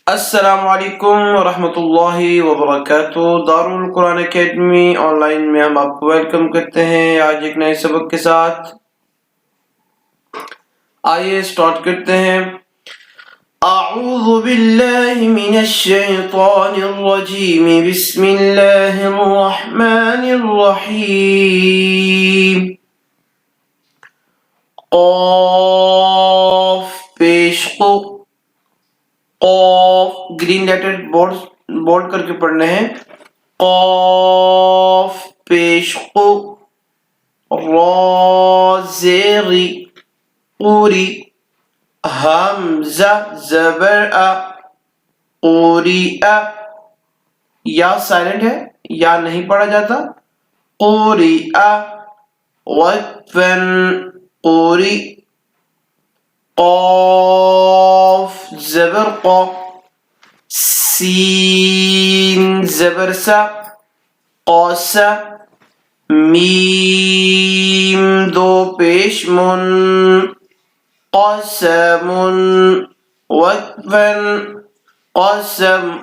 السلام علیکم ورحمۃ اللہ وبرکاتہ۔ دارالقرآن اکیڈمی آن لائن میں ہم آپ کو ویلکم کرتے ہیں آج ایک نئے سبق کے ساتھ۔ آئیے سٹارٹ کرتے ہیں۔ اعوذ باللہ من الشیطان الرجیم، بسم اللہ الرحمن الرحیم۔ قاف پیش قو، قاف گرین لیٹر بولڈ کر کے پڑھنے ہیں۔ قاف پیش قو، را زیری قوری، حمزہ زبر ا، قوری ا، یا سائلنٹ ہے، یا نہیں پڑھا جاتا۔ قوری ا، وقفن قوری۔ قاف زبر قا، سین زبر سا، قاسا، میم دو پیش من، قسم وقفن قسم۔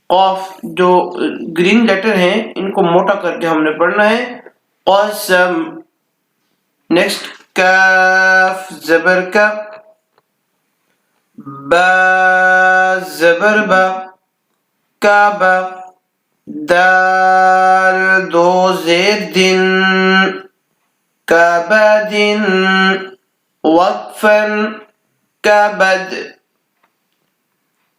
قاف جو گرین لیٹر ہیں ان کو موٹا کر کے ہم نے پڑھنا ہے، قسم۔ نیکسٹ کاف زبر کا، با زبر با، کعبہ۔ دال دو زیر دن، کبد وقفن کبد۔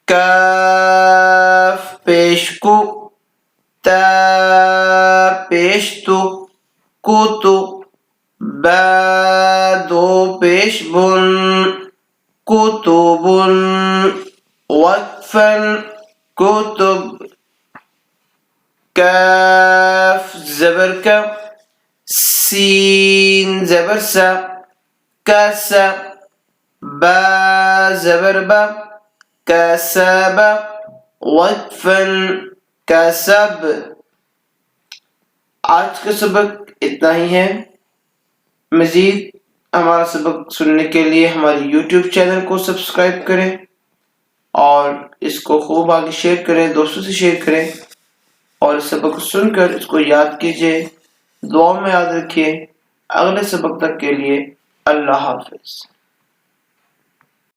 کاف پیش کو، تا پیش تو، کوتو۔ با دو پیش بن، کتبن وقفن کتب۔ کاف زبر کا، سین زبر سا، کاسا۔ با زبر با، کسب وقفن کسب۔ آج کا سبق اتنا ہی ہے۔ مزید ہمارا سبق سننے کے لیے ہماری یوٹیوب چینل کو سبسکرائب کریں اور اس کو خوب آگے شیئر کریں، دوستوں سے شیئر کریں، اور اس سبق کو سن کر اس کو یاد کیجئے، دعا میں یاد رکھیے۔ اگلے سبق تک کے لیے اللہ حافظ۔